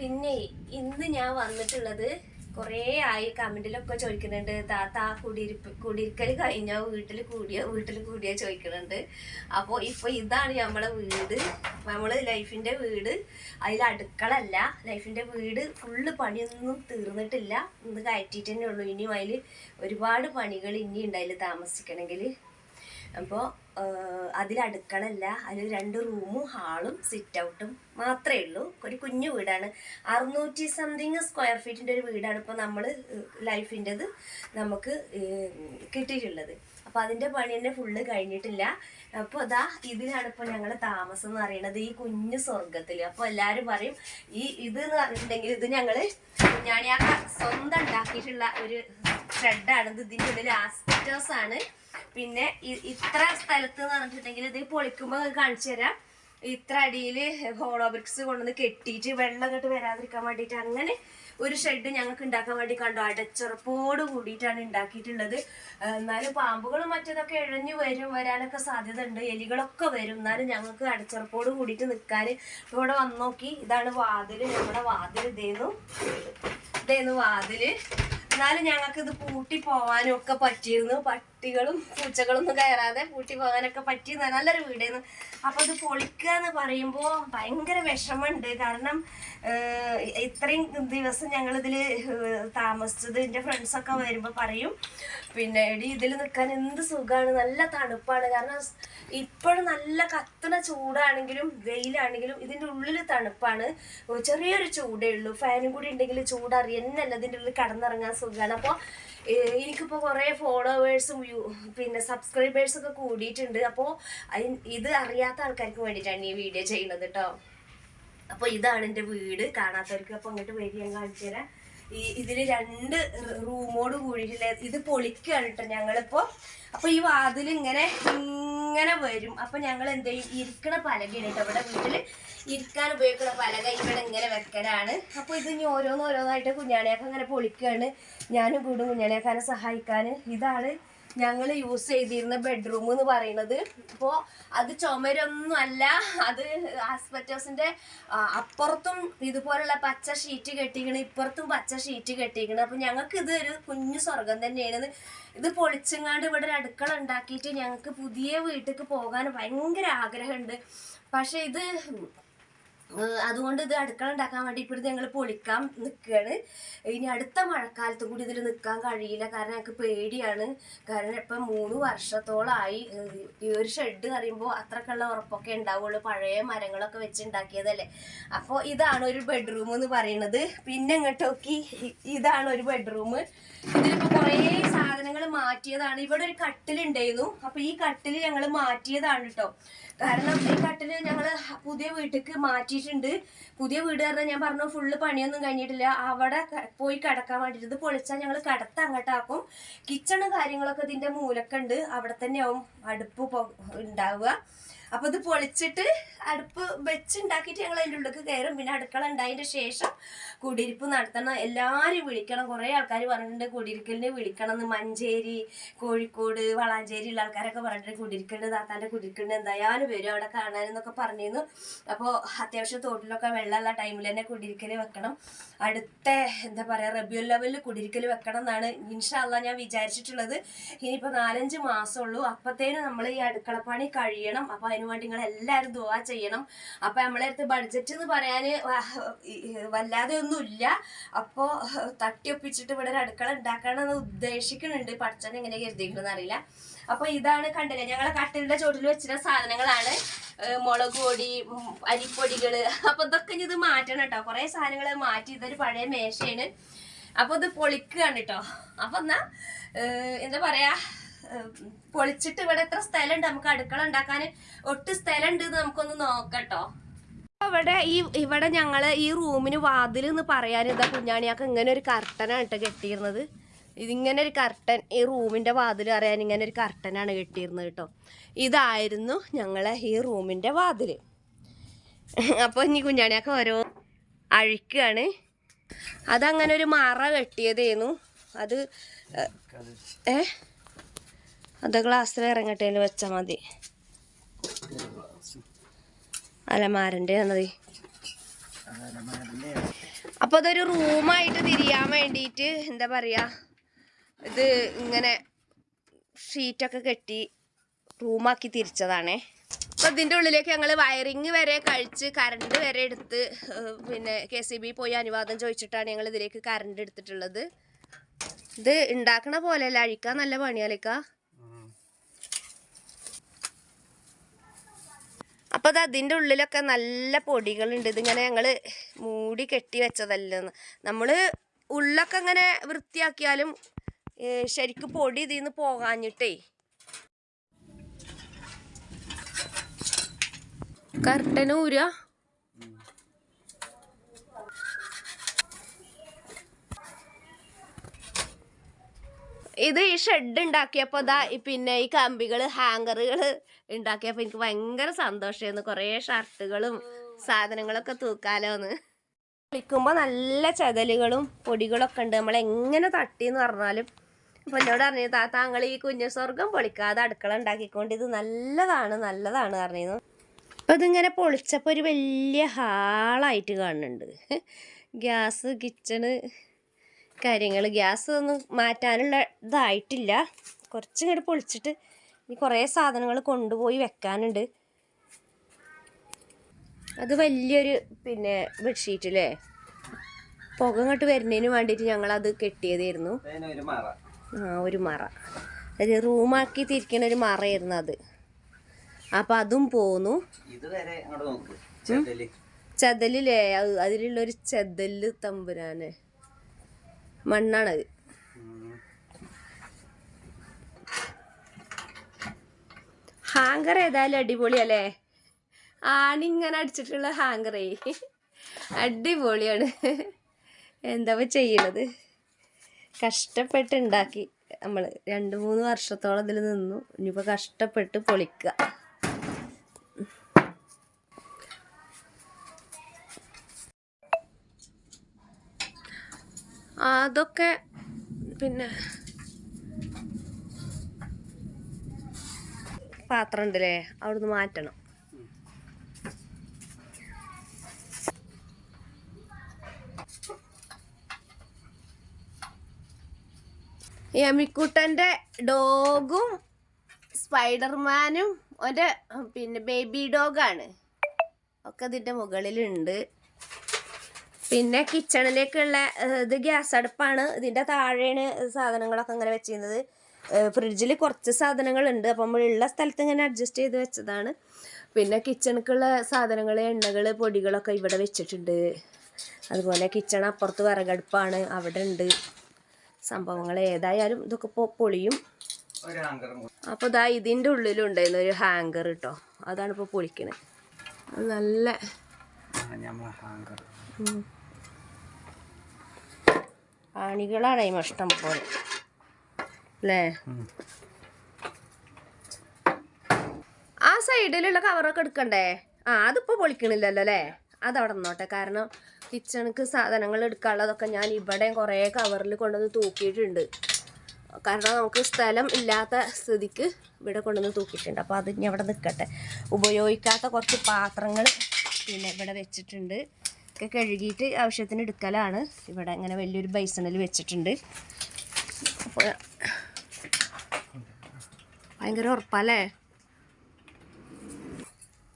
പിന്നെ ഇന്ന് ഞാൻ വന്നിട്ടുള്ളത് കുറേ ആയി കമന്റിലൊക്കെ ചോദിക്കുന്നുണ്ട് താത്ത കുടിയിരിക്കൽ കഴിഞ്ഞോ വീട്ടിൽ കൂടിയോ ചോദിക്കുന്നുണ്ട്. അപ്പോൾ ഇപ്പോൾ ഇതാണ് നമ്മളെ വീട്, നമ്മള് ലൈഫിന്റെ വീട്. അതിൽ അടുക്കളല്ല, ലൈഫിന്റെ വീട് ഫുള്ള് പണിയൊന്നും തീർന്നിട്ടില്ല, ഇന്ന് കയറ്റിയിട്ട് തന്നെ ഉള്ളൂ. ഇനിയും അതിൽ ഒരുപാട് പണികൾ ഇനി ഉണ്ട് അതിൽ താമസിക്കണമെങ്കിൽ. അപ്പോൾ അതിൽ അടുക്കളല്ല, അതിൽ 2 റൂമും ഹാളും സിറ്റ് ഔട്ടും മാത്രമേ ഉള്ളൂ. ഒരു കുഞ്ഞു വീടാണ്, 600 സംതിങ് സ്ക്വയർ ഫീറ്റിൻ്റെ ഒരു വീടാണ് ഇപ്പോൾ നമ്മൾ ലൈഫിൻ്റെത് നമുക്ക് കിട്ടിയിട്ടുള്ളത്. അപ്പോൾ അതിൻ്റെ പണി തന്നെ ഫുള്ള് കഴിഞ്ഞിട്ടില്ല. അപ്പോൾ അതാ ഇതിലാണ് ഇപ്പോൾ ഞങ്ങൾ താമസം എന്ന് പറയുന്നത്, ഈ കുഞ്ഞു സ്വർഗത്തിൽ. അപ്പോൾ എല്ലാവരും പറയും ഇത് എന്ന് പറഞ്ഞിട്ടുണ്ടെങ്കിൽ ഇത് ഞങ്ങൾ ഞാൻ സ്വന്തം ഉണ്ടാക്കിയിട്ടുള്ള ഒരു ഷെഡാണിത്. ഇതിൻ്റെ ഉള്ളിൽ ആസ്പെറ്റോസ് ആണ്. പിന്നെ ഇത്ര സ്ഥലത്ത് എന്ന് പറഞ്ഞിട്ടുണ്ടെങ്കിൽ ഇത് പൊളിക്കുമ്പോൾ കാണിച്ചു തരാം. ഇത്ര അടിയിൽ ഹോളോ ബ്രിക്സ് കൊണ്ടുവന്ന് കെട്ടിയിട്ട് വെള്ളം കെട്ട് വരാതിരിക്കാൻ വേണ്ടിയിട്ട് അങ്ങനെ ഒരു ഷെഡ് ഞങ്ങൾക്ക് ഉണ്ടാക്കാൻ വേണ്ടി കണ്ടു. അടച്ചുറപ്പോട് കൂടിയിട്ടാണ് ഉണ്ടാക്കിയിട്ടുള്ളത്. എന്നാലും പാമ്പുകളും മറ്റതൊക്കെ ഇഴഞ്ഞു വരാനൊക്കെ സാധ്യത ഉണ്ട്, എലികളൊക്കെ വരും. എന്നാലും ഞങ്ങൾക്ക് അടച്ചുറപ്പോട് കൂടിയിട്ട് നിൽക്കാൻ ഇവിടെ വന്ന് നോക്കി. ഇതാണ് വാതില്, നമ്മുടെ വാതിൽ ഇതേന്നു വാതില്. എന്നാലും ഞങ്ങൾക്ക് ഇത് പൂട്ടി പോവാനും ഒക്കെ പറ്റിയിരുന്നു. പട്ടികളും പൂച്ചകളൊന്നും കയറാതെ പൂട്ടി പോകാനൊക്കെ പറ്റിയിരുന്നു. നല്ലൊരു വീടായിരുന്നു. അപ്പോൾ ഇത് പൊളിക്കുക എന്ന് പറയുമ്പോൾ ഭയങ്കര വിഷമമുണ്ട്. കാരണം ഇത്രയും ദിവസം ഞങ്ങളിതിൽ താമസിച്ചത് എൻ്റെ ഫ്രണ്ട്സൊക്കെ വരുമ്പോൾ പറയും, പിന്നെ എടി ഇതിൽ നിൽക്കാൻ എന്ത് സുഖമാണ്, നല്ല തണുപ്പാണ്. കാരണം ഇപ്പോഴും നല്ല കത്തുന്ന ചൂടാണെങ്കിലും വെയിലാണെങ്കിലും ഇതിൻ്റെ ഉള്ളിൽ തണുപ്പാണ്, ചെറിയൊരു ചൂടേ ഉള്ളൂ. ഫാനും കൂടി ഉണ്ടെങ്കിൽ ചൂടറിയന്നല്ല, ഇതിൻ്റെ ഉള്ളിൽ കടന്നിറങ്ങാൻ സുഖമാണ്. അപ്പോൾ എനിക്കിപ്പോൾ കുറേ ഫോളോവേഴ്സും പിന്നെ സബ്സ്ക്രൈബേഴ്സൊക്കെ കൂടിയിട്ടുണ്ട്. അപ്പോൾ ഇത് അറിയാത്ത ആൾക്കാർക്ക് വേണ്ടിയിട്ടാണ് ഈ വീഡിയോ ചെയ്യുന്നത് കേട്ടോ. അപ്പോൾ ഇതാണ് എൻ്റെ വീട്, കാണാത്തവർക്ക്. അപ്പോൾ അങ്ങോട്ട് വരി ഞാൻ കാണിച്ചു തരാം. ഇതിൽ 2 റൂമോട് കൂടിയിട്ടില്ല. ഇത് പൊളിക്കുകയാണ് കേട്ടോ ഞങ്ങളിപ്പോൾ. അപ്പോൾ ഈ വാതിൽ ഇങ്ങനെ വരും. അപ്പോൾ ഞങ്ങൾ എന്ത് ചെയ്യും, ഇരിക്കണ പലകയാണ് കേട്ടോ ഇവിടെ വീട്ടിൽ ഇരിക്കാൻ ഉപയോഗിക്കുന്ന പലക ഇവിടെ ഇങ്ങനെ വെക്കലാണ്. അപ്പോൾ ഇത് ഇനി ഓരോന്നായിട്ട് കുഞ്ഞാണിയൊക്കെ അങ്ങനെ പൊളിക്കുകയാണ്. ഞാനും കൂടും കുഞ്ഞാണിയാക്കാനെ സഹായിക്കാൻ. ഇതാണ് ഞങ്ങൾ യൂസ് ചെയ്തിരുന്ന ബെഡ്റൂം എന്ന് പറയുന്നത്. അപ്പോൾ അത് ചുമരൊന്നും അല്ല, അത് ആസ്പെറ്റോസിൻ്റെ അപ്പുറത്തും ഇതുപോലുള്ള പച്ച ഷീറ്റ് കെട്ടിക്കണം, ഇപ്പുറത്തും പച്ച ഷീറ്റ് കെട്ടിക്കണം. അപ്പോൾ ഞങ്ങൾക്ക് ഇത് ഒരു കുഞ്ഞു സ്വർഗം തന്നെയാണ്. ഇത് പൊളിച്ചങ്ങാണ്ട് ഇവിടെ ഒരു അടുക്കള ഉണ്ടാക്കിയിട്ട് ഞങ്ങൾക്ക് പുതിയ വീട്ടിലേക്ക് പോകാൻ ഭയങ്കര ആഗ്രഹമുണ്ട്. പക്ഷെ ഇത് അതുകൊണ്ട് ഇത് അടുക്കള ഉണ്ടാക്കാൻ വേണ്ടി ഇപ്പോഴും ഞങ്ങൾ പൊളിക്കാൻ നിൽക്കുകയാണ്. ഇനി അടുത്ത മഴക്കാലത്തും കൂടി ഇതിൽ നിൽക്കാൻ കഴിയില്ല, കാരണം ഞങ്ങൾക്ക് പേടിയാണ്. കാരണം ഇപ്പം 3 വർഷത്തോളമായി ഈ ഒരു ഷെഡ് പറയുമ്പോൾ അത്രക്കുള്ള ഉറപ്പൊക്കെ ഉണ്ടാവുള്ളൂ, പഴയ മരങ്ങളൊക്കെ വെച്ചുണ്ടാക്കിയതല്ലേ. അപ്പോൾ ഇതാണ് ഒരു ബെഡ്റൂം എന്ന് പറയുന്നത്. പിന്നെ ഇങ്ങോട്ട് നോക്കി, ഇതാണ് ഒരു ബെഡ്റൂം. ഇതിലിപ്പോൾ കുറേ സാധനങ്ങൾ മാറ്റിയതാണ്. ഇവിടെ ഒരു കട്ടിലുണ്ടായിരുന്നു, അപ്പോൾ ഈ കട്ടിൽ ഞങ്ങൾ മാറ്റിയതാണ് കേട്ടോ. കാരണം ഈ കട്ടില് ഞങ്ങൾ പുതിയ വീട്ടിലേക്ക് മാറ്റിയിട്ടുണ്ട്. പുതിയ വീട് പറഞ്ഞാൽ ഞാൻ പറഞ്ഞു ഫുള്ള് പണിയൊന്നും കഴിഞ്ഞിട്ടില്ല, അവിടെ പോയി കിടക്കാൻ വേണ്ടിയിട്ട്. ഇത് പൊളിച്ചാൽ ഞങ്ങൾ കിടത്ത അങ്ങോട്ടാക്കും. കിച്ചണ് കാര്യങ്ങളൊക്കെ ഇതിൻ്റെ മൂലക്കുണ്ട്, അവിടെ തന്നെയാവും അടുപ്പ് ഉണ്ടാവുക. അപ്പോൾ ഇത് പൊളിച്ചിട്ട് അടുപ്പ് വെച്ചുണ്ടാക്കിയിട്ട് ഞങ്ങൾ അതിൻ്റെ ഉള്ളിലേക്ക് കയറും. പിന്നെ അടുക്കള ഉണ്ടായതിൻ്റെ ശേഷം കുടിയിരിപ്പ് നടത്തണം. എല്ലാവരും വിളിക്കണം. കുറേ ആൾക്കാർ പറഞ്ഞിട്ടുണ്ട് കുടിയിരിക്കലിന് വിളിക്കണം എന്ന്. മഞ്ചേരി, കോഴിക്കോട്, വളാഞ്ചേരി ഉള്ള ആൾക്കാരൊക്കെ പറഞ്ഞിട്ട് കുടിയിരിക്കലിന്, താത്താൻ്റെ കുടിയിരിക്കലിന് എന്തായാലും വരും അവിടെ കാണാനെന്നൊക്കെ പറഞ്ഞിരുന്നു. അപ്പോൾ അത്യാവശ്യം തോട്ടിലൊക്കെ വെള്ളമുള്ള ടൈമിൽ തന്നെ കുടിയിരിക്കൽ വെക്കണം. അടുത്ത എന്താ പറയുക റബിയുൽ ലെവലിൽ കുടിയിരിക്കൽ വെക്കണം എന്നാണ് ഇൻഷാ അല്ലാഹ് ഞാൻ വിചാരിച്ചിട്ടുള്ളത്. ഇനിയിപ്പോൾ 4-5 മാസമുള്ളൂ, അപ്പോഴത്തേനും നമ്മൾ ഈ അടുക്കളപ്പണി കഴിയണം. അപ്പോൾ അതിനുവേണ്ടി നിങ്ങൾ എല്ലാവരും ദുആ ചെയ്യണം. അപ്പോൾ നമ്മളെ അടുത്ത് ബഡ്ജറ്റ് എന്ന് പറയാൻ വല്ലാതെ ഒന്നുമില്ല. അപ്പോൾ തട്ടിയൊപ്പിച്ചിട്ട് ഇവിടെ ഒരു അടുക്കള ഉണ്ടാക്കണമെന്ന് ഉദ്ദേശിക്കുന്നുണ്ട്. പഠിച്ചാൽ എങ്ങനെ കരുതിക്കണമെന്ന് അറിയില്ല. അപ്പോൾ ഇതാണ് കണ്ടില്ലേ, ഞങ്ങളെ കട്ടിലിൻ്റെ ചോട്ടിൽ വെച്ചിരുന്ന സാധനങ്ങളാണ്. മുളക് പൊടി, അരിപ്പൊടികൾ. അപ്പോൾ ഇതൊക്കെ ഇത് മാറ്റണം കേട്ടോ. കുറേ സാധനങ്ങൾ മാറ്റി, ഇതൊരു പഴയ മേശയാണ്. അപ്പോൾ ഇത് പൊളിക്കുകയാണ് കേട്ടോ. അപ്പോൾ എന്നാൽ എന്താ പറയുക, പൊളിച്ചിട്ട് ഇവിടെ എത്ര സ്ഥലമുണ്ട് നമുക്ക് അടുക്കള ഉണ്ടാക്കാൻ, ഒട്ടും സ്ഥലമുണ്ട് എന്ന് നമുക്കൊന്ന് നോക്കട്ടോ. ഇവിടെ ഞങ്ങൾ ഈ റൂമിന് വാതിൽ എന്ന് പറയാൻ ഇതാ കുഞ്ഞാണിയാക്ക് ഇങ്ങനെ ഒരു കർട്ടനാണ് കേട്ടോ കെട്ടിയിരുന്നത്. ഇതിങ്ങനെ ഒരു കർട്ടൻ, ഈ റൂമിൻ്റെ വാതിൽ അറിയാൻ ഇങ്ങനെ ഒരു കർട്ടനാണ് കെട്ടിയിരുന്നത് കേട്ടോ. ഇതായിരുന്നു ഞങ്ങളെ ഈ റൂമിൻ്റെ വാതിൽ. അപ്പോൾ ഇനി കുഞ്ഞാണിയാക്ക് ഓരോ അഴിക്കുകയാണ്. അതങ്ങനെ ഒരു മറ കെട്ടിയതായിരുന്നു. അത് അത് ഗ്ലാസ്സിൽ ഇറങ്ങട്ടേല് വെച്ചാൽ മതി. അലമാരൻ്റെ ആണത്. അപ്പോൾ അതൊരു റൂമായിട്ട് തിരിയാൻ വേണ്ടിയിട്ട് എന്താ പറയുക, ഇത് ഇങ്ങനെ ഷീറ്റൊക്കെ കെട്ടി റൂമാക്കി തിരിച്ചതാണേ. അപ്പോൾ ഇതിൻ്റെ ഉള്ളിലേക്ക് ഞങ്ങൾ വയറിങ് വരെ കഴിച്ച് കറണ്ട് വരെ എടുത്ത് പിന്നെ KCB പോയി അനുവാദം ചോദിച്ചിട്ടാണ് ഞങ്ങൾ ഇതിലേക്ക് കറണ്ട് എടുത്തിട്ടുള്ളത്. ഇത് ഉണ്ടാക്കണ പോലെയല്ല, അഴിക്കാൻ നല്ല പണിയാലിക്ക. അപ്പോൾ അത് അതിൻ്റെ ഉള്ളിലൊക്കെ നല്ല പൊടികളുണ്ട്. ഇതിങ്ങനെ ഞങ്ങൾ മൂടി കെട്ടി വെച്ചതല്ലെന്ന്. നമ്മൾ ഉള്ളൊക്കെ ഇങ്ങനെ വൃത്തിയാക്കിയാലും ശരിക്കും പൊടി ഇതിൽ നിന്ന് പോകാഞ്ഞിട്ടേ. കർട്ടന് ഊരുക. ഇത് ഈ ഷെഡ് ഉണ്ടാക്കിയപ്പോൾ ഇതാ പിന്നെ ഈ കമ്പികൾ ഹാങ്കറുകൾ ഉണ്ടാക്കിയപ്പോൾ എനിക്ക് ഭയങ്കര സന്തോഷമായിരുന്നു. കുറേ ഷർട്ടുകളും സാധനങ്ങളൊക്കെ തൂക്കാലോന്ന്. കുളിക്കുമ്പോൾ നല്ല ചതലുകളും പൊടികളൊക്കെ ഉണ്ട്. നമ്മളെങ്ങനെ തട്ടിയെന്ന് പറഞ്ഞാലും. അപ്പോൾ എന്നോട് പറഞ്ഞു, താങ്കൾ ഈ കുഞ്ഞു സ്വർഗം പൊളിക്കാതെ അടുക്കള ഉണ്ടാക്കിക്കൊണ്ട് ഇത് നല്ലതാണ് നല്ലതാണ് പറഞ്ഞിരുന്നു. അപ്പോൾ ഇതിങ്ങനെ പൊളിച്ചപ്പോൾ ഒരു വലിയ ഹാളായിട്ട് കാണുന്നുണ്ട്. ഗ്യാസ്, കിച്ചണ് കാര്യങ്ങൾ. ഗ്യാസ് ഒന്നും മാറ്റാനുള്ള ഇതായിട്ടില്ല. കുറച്ചിങ്ങോട്ട് പൊളിച്ചിട്ട് ഇനി കുറേ സാധനങ്ങൾ കൊണ്ടുപോയി വെക്കാനുണ്ട്. അത് വലിയൊരു പിന്നെ ബെഡ്ഷീറ്റില്ലേ, പുക ഇങ്ങോട്ട് വരുന്നതിന് വേണ്ടിയിട്ട് ഞങ്ങളത് കെട്ടിയതായിരുന്നു. ഒരു മറ, ഒരു റൂമാക്കി തിരിക്കണ ഒരു മറയായിരുന്നു അത്. അപ്പം അതും പോന്നു. ചെതലില്ലേ, അതിലുള്ളൊരു ചെതല് തമ്പുരാന് മണ്ണാണത്. ഹാങ്കർ ഏതായാലും അടിപൊളിയല്ലേ, ആണിങ്ങനെ അടിച്ചിട്ടുള്ള ഹാങ്കറേ അടിപൊളിയാണ്. എന്താ ചെയ്യണത്, കഷ്ടപ്പെട്ടുണ്ടാക്കി നമ്മൾ 2-3 വർഷത്തോളം ഇതിൽ നിന്നു. ഇനിയിപ്പോൾ കഷ്ടപ്പെട്ട് പൊളിക്കുക. അതൊക്കെ പിന്നെ പാത്രം ഉണ്ടല്ലേ, അവിടുന്ന് മാറ്റണം. യമിക്കുട്ടൻ്റെ ഡോഗും സ്പൈഡർമാനും അവൻ്റെ പിന്നെ ബേബി ഡോഗാണ് ഒക്കെ ഇതിൻ്റെ മുകളിലുണ്ട്. പിന്നെ കിച്ചണിലേക്കുള്ള ഇത് ഗ്യാസ് അടുപ്പാണ്. ഇതിൻ്റെ താഴെയാണ് സാധനങ്ങളൊക്കെ ഇങ്ങനെ വെച്ചിരുന്നത്. ഫ്രിഡ്ജിൽ കുറച്ച് സാധനങ്ങളുണ്ട്, അപ്പം നമ്മളുള്ള സ്ഥലത്ത് ഇങ്ങനെ അഡ്ജസ്റ്റ് ചെയ്ത് വെച്ചതാണ്. പിന്നെ കിച്ചണിക്കുള്ള സാധനങ്ങൾ, എണ്ണകൾ, പൊടികളൊക്കെ ഇവിടെ വെച്ചിട്ടുണ്ട്. അതുപോലെ കിച്ചൺ അപ്പുറത്ത് വിറകടുപ്പാണ്, അവിടെ ഉണ്ട് സംഭവങ്ങൾ. ഏതായാലും ഇതൊക്കെ പൊളിയും. അപ്പോൾ ഇതാ ഇതിൻ്റെ ഉള്ളിലുണ്ടായിരുന്നു ഒരു ഹാങ്കർ കേട്ടോ, അതാണ് ഇപ്പോൾ പൊളിക്കണത്. നല്ല ആണികളാണ് ഇഷ്ടം പോലെ അല്ലേ. ആ സൈഡിലുള്ള കവറൊക്കെ എടുക്കണ്ടേ? അതിപ്പോൾ പൊളിക്കണില്ലല്ലോ അല്ലേ, അതവിടെ നിന്നോട്ടെ. കാരണം കിച്ചണിക്ക് സാധനങ്ങൾ എടുക്കാനുള്ളതൊക്കെ ഞാൻ ഇവിടെ കുറേ കവറിൽ കൊണ്ടുവന്ന് തൂക്കിയിട്ടുണ്ട്. കാരണം നമുക്ക് സ്ഥലം ഇല്ലാത്ത സ്ഥിതിക്ക് ഇവിടെ കൊണ്ടുവന്ന് തൂക്കിയിട്ടുണ്ട്. അപ്പോൾ അത് ഇനി അവിടെ നിൽക്കട്ടെ. ഉപയോഗിക്കാത്ത കുറച്ച് പാത്രങ്ങൾ പിന്നെ ഇവിടെ വെച്ചിട്ടുണ്ട്. ഒക്കെ കഴുകിയിട്ട് ആവശ്യത്തിന് എടുക്കലാണ്. ഇവിടെ ഇങ്ങനെ വലിയൊരു ബൈസണിൽ വെച്ചിട്ടുണ്ട്. അപ്പോൾ ഭയങ്കര ഉറപ്പല്ലേ.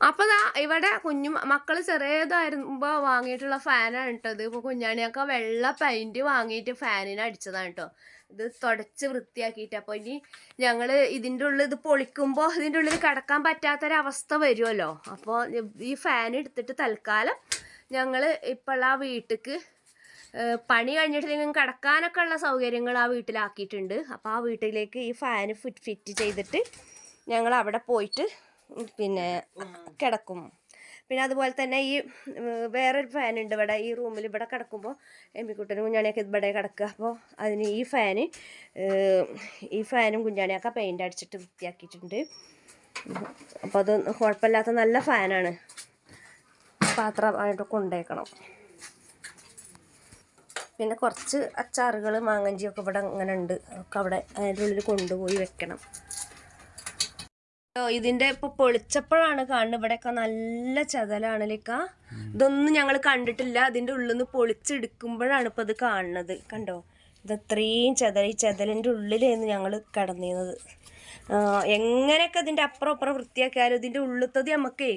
അപ്പോൾ ഇവിടെ മക്കൾ ചെറിയതായിരുമ്പോൾ വാങ്ങിയിട്ടുള്ള ഫാനാണ് കേട്ടോ. ഇപ്പോൾ കുഞ്ഞാണിയൊക്കെ വെള്ള പെയിൻറ്റ് വാങ്ങിയിട്ട് ഫാനിന് അടിച്ചതാണ് കേട്ടോ. ഇത് തുടച്ച് വൃത്തിയാക്കിയിട്ട്. അപ്പോൾ ഇനി ഞങ്ങൾ ഇതിൻ്റെ ഉള്ളിൽ ഇത് പൊളിക്കുമ്പോൾ ഇതിൻ്റെ ഉള്ളിൽ കിടക്കാൻ പറ്റാത്തൊരവസ്ഥ വരുമല്ലോ. അപ്പോൾ ഈ ഫാൻ എടുത്തിട്ട് തൽക്കാലം ഞങ്ങൾ ഇപ്പോൾ ആ വീട്ടിലേക്ക് പണി കഴിഞ്ഞിട്ടില്ലെങ്കിൽ കിടക്കാനൊക്കെ ഉള്ള സൗകര്യങ്ങൾ ആ വീട്ടിലാക്കിയിട്ടുണ്ട്. അപ്പോൾ ആ വീട്ടിലേക്ക് ഈ ഫാന് ഫിറ്റ് ചെയ്തിട്ട് ഞങ്ങൾ അവിടെ പോയിട്ട് പിന്നെ കിടക്കും. പിന്നെ അതുപോലെ തന്നെ ഈ വേറൊരു ഫാനുണ്ട് ഇവിടെ ഈ റൂമിൽ. ഇവിടെ കിടക്കുമ്പോൾ എമ്മിക്കുട്ടനും കുഞ്ഞാണിയൊക്കെ ഇവിടെ കിടക്കുക. അപ്പോൾ അതിന് ഈ ഫാനും കുഞ്ഞാണിയൊക്കെ പെയിൻ്റ് അടിച്ചിട്ട് വൃത്തിയാക്കിയിട്ടുണ്ട്. അപ്പോൾ അത് കുഴപ്പമില്ലാത്ത നല്ല ഫാനാണ്. പാത്രമായിട്ട് കൊണ്ടേക്കണം. പിന്നെ കുറച്ച് അച്ചാറുകൾ, മാങ്ങഞ്ചിയൊക്കെ ഇവിടെ ഇങ്ങനെ ഉണ്ട്. ഒക്കെ അവിടെ അതിൻ്റെ ഉള്ളിൽ കൊണ്ടുപോയി വെക്കണം. ഇതിന്റെ ഇപ്പൊ പൊളിച്ചപ്പോഴാണ് കാണുന്നത്. ഇവിടെയൊക്കെ നല്ല ചതലാണല്ലേക്ക. ഇതൊന്നും ഞങ്ങൾ കണ്ടിട്ടില്ല. അതിന്റെ ഉള്ളിൽ നിന്ന് പൊളിച്ചെടുക്കുമ്പോഴാണ് ഇപ്പൊ ഇത് കാണുന്നത്. കണ്ടോ, ഇത് അത്രയും ഈ ചതലിന്റെ ഉള്ളിലായിരുന്നു ഞങ്ങൾ കിടന്നിരുന്നത്. എങ്ങനെയൊക്കെ ഇതിന്റെ അപ്പുറം വൃത്തിയാക്കിയാലും ഇതിന്റെ ഉള്ളിലത്തത് നമുക്കേ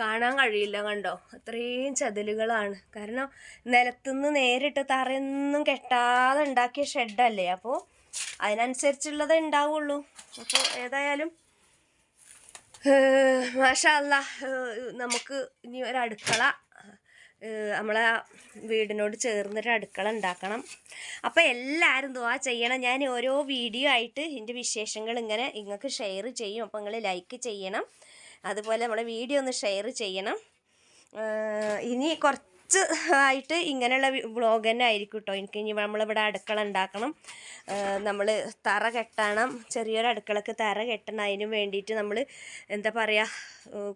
കാണാൻ കഴിയില്ല. കണ്ടോ, അത്രയും ചതലുകളാണ്. കാരണം നിലത്തുനിന്ന് നേരിട്ട് തറയൊന്നും കെട്ടാതെ ഉണ്ടാക്കിയ ഷെഡല്ലേ. അപ്പോൾ അതിനനുസരിച്ചുള്ളതേ ഉണ്ടാവുള്ളൂ. അപ്പോൾ ഏതായാലും മാഷാ അല്ലാഹ്, നമുക്ക് ഇനി ഒരടുക്കള നമ്മളെ വീടിനോട് ചേർന്നൊരു അടുക്കള ഉണ്ടാക്കണം. അപ്പോൾ എല്ലാവരും ദുആ ചെയ്യണം. ഞാൻ ഓരോ വീഡിയോ ആയിട്ട് ഇതിൻ്റെ വിശേഷങ്ങൾ ഇങ്ങനെ നിങ്ങൾക്ക് ഷെയർ ചെയ്യും. അപ്പോൾ നിങ്ങൾ ലൈക്ക് ചെയ്യണം. അതുപോലെ നമ്മളെ വീഡിയോ ഒന്ന് ഷെയർ ചെയ്യണം. ഇനി കുറച്ച് ആയിട്ട് ഇങ്ങനെയുള്ള വ്ളോഗ് തന്നെ ആയിരിക്കും കേട്ടോ. എനിക്ക് ഇനി നമ്മളിവിടെ അടുക്കള ഉണ്ടാക്കണം, നമ്മൾ തറ കെട്ടണം. ചെറിയൊരു അടുക്കളക്ക് തറ കെട്ടണം. അതിന് വേണ്ടിയിട്ട് നമ്മൾ എന്താ പറയുക,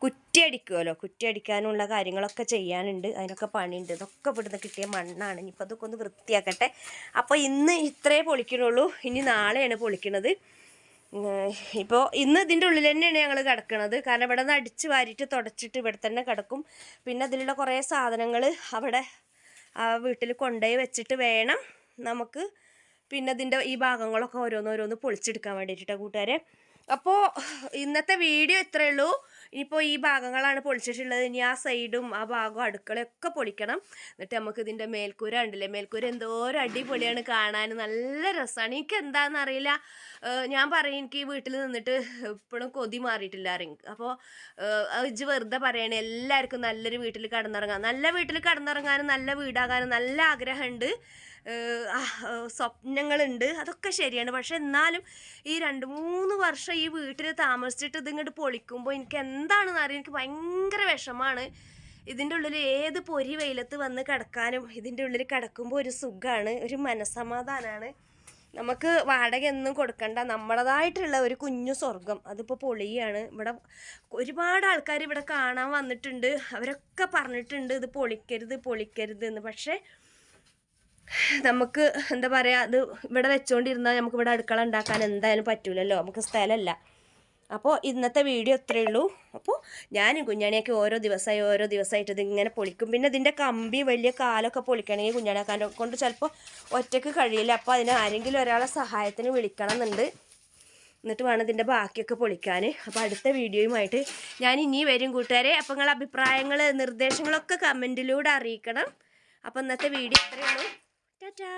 കുറ്റി അടിക്കുമല്ലോ. കുറ്റി അടിക്കാനുള്ള കാര്യങ്ങളൊക്കെ ചെയ്യാനുണ്ട്. അതിനൊക്കെ പണിയുണ്ട്. ഇതൊക്കെ ഇവിടുന്ന് കിട്ടിയ മണ്ണാണ്. ഇനിയിപ്പോൾ അതൊക്കെ ഒന്ന് വൃത്തിയാക്കട്ടെ. അപ്പോൾ ഇന്ന് ഇത്രേ പൊളിക്കണുള്ളൂ. ഇനി നാളെയാണ് പൊളിക്കണത്. ഇപ്പോൾ ഇന്ന് ഇതിൻ്റെ ഉള്ളിൽ തന്നെയാണ് ഞങ്ങൾ കിടക്കണത്. കാരണം ഇവിടെ നിന്ന് അടിച്ച് വാരിയിട്ട് തുടച്ചിട്ട് ഇവിടെ തന്നെ കിടക്കും. പിന്നെ അതിലുള്ള കുറേ സാധനങ്ങൾ അവിടെ വീട്ടിൽ കൊണ്ടുപോയി വെച്ചിട്ട് വേണം നമുക്ക് പിന്നെ ഇതിൻ്റെ ഈ ഭാഗങ്ങളൊക്കെ ഓരോന്നോരോന്ന് പൊളിച്ചെടുക്കാൻ വേണ്ടിയിട്ടാണ് കൂട്ടുകാരെ. അപ്പോൾ ഇന്നത്തെ വീഡിയോ ഇത്രയേ ഉള്ളൂ. ഇനിയിപ്പോൾ ഈ ഭാഗങ്ങളാണ് പൊളിച്ചിട്ടുള്ളത്. ഇനി ആ സൈഡും ആ ഭാഗവും അടുക്കളയൊക്കെ പൊളിക്കണം. എന്നിട്ട് നമുക്ക് ഇതിൻ്റെ മേൽക്കൂര ഉണ്ടല്ലേ, മേൽക്കൂര എന്തോരം അടിപൊളിയാണ് കാണാൻ, നല്ല രസമാണ്. എനിക്ക് എന്താണെന്ന് അറിയില്ല. ഞാൻ പറയും, എനിക്ക് ഈ വീട്ടിൽ നിന്നിട്ട് ഇപ്പോഴും കൊതി മാറിയിട്ടില്ല അറിയും. അപ്പോൾ ഇജ്ജ് വെറുതെ പറയണേ, എല്ലാവർക്കും നല്ലൊരു വീട്ടിൽ കിടന്നിറങ്ങാം. നല്ല വീട്ടിൽ കിടന്നിറങ്ങാനും നല്ല വീടാകാനും നല്ല ആഗ്രഹമുണ്ട്, സ്വപ്നങ്ങളുണ്ട്. അതൊക്കെ ശരിയാണ്. പക്ഷെ എന്നാലും ഈ 2-3 വർഷം ഈ വീട്ടിൽ താമസിച്ചിട്ട് ഇതിങ്ങോട്ട് പൊളിക്കുമ്പോൾ എനിക്ക് എന്താണെന്ന് അറിയാം, എനിക്ക് ഭയങ്കര വിഷമമാണ്. ഇതിൻ്റെ ഉള്ളിൽ ഏത് പൊരി വെയിലത്ത് വന്ന് കിടക്കാനും ഇതിൻ്റെ ഉള്ളിൽ കിടക്കുമ്പോൾ ഒരു സുഖമാണ്, ഒരു മനസ്സമാധാനമാണ്. നമുക്ക് വാടക ഒന്നും കൊടുക്കണ്ട, നമ്മളതായിട്ടുള്ള ഒരു കുഞ്ഞു സ്വർഗം. അതിപ്പോൾ പൊളിയാണ്. ഇവിടെ ഒരുപാട് ആൾക്കാർ ഇവിടെ കാണാൻ വന്നിട്ടുണ്ട്. അവരൊക്കെ പറഞ്ഞിട്ടുണ്ട് ഇത് പൊളിക്കരുത് എന്ന്. പക്ഷേ നമുക്ക് എന്താ പറയുക, അത് ഇവിടെ വെച്ചുകൊണ്ടിരുന്നാൽ നമുക്ക് ഇവിടെ അടുക്കള ഉണ്ടാക്കാൻ എന്തായാലും പറ്റൂലല്ലോ, നമുക്ക് സ്ഥലമല്ല. അപ്പോൾ ഇന്നത്തെ വീഡിയോ ഇത്രയേ ഉള്ളൂ. അപ്പോൾ ഞാനും കുഞ്ഞാണിയൊക്കെ ഓരോ ദിവസമായിട്ട് ഇതിങ്ങനെ പൊളിക്കും. പിന്നെ ഇതിൻ്റെ കമ്പി വലിയ കാലൊക്കെ പൊളിക്കണമെങ്കിൽ കുഞ്ഞാണിയാക്കാൻ്റെ കൊണ്ട് ചിലപ്പോൾ ഒറ്റയ്ക്ക് കഴിയില്ല. അപ്പോൾ അതിന് ആരെങ്കിലും ഒരാളെ സഹായത്തിന് വിളിക്കണം എന്നുണ്ട്. എന്നിട്ട് വേണം ഇതിൻ്റെ ബാക്കിയൊക്കെ പൊളിക്കാൻ. അപ്പോൾ അടുത്ത വീഡിയോയുമായിട്ട് ഞാൻ ഇനി വരും കൂട്ടുകാരെ. അപ്പോൾ നിങ്ങളുടെ അഭിപ്രായങ്ങൾ നിർദ്ദേശങ്ങളൊക്കെ കമൻറ്റിലൂടെ അറിയിക്കണം. അപ്പോൾ ഇന്നത്തെ വീഡിയോ ഇത്രയേ ഉള്ളൂ. Ta-da!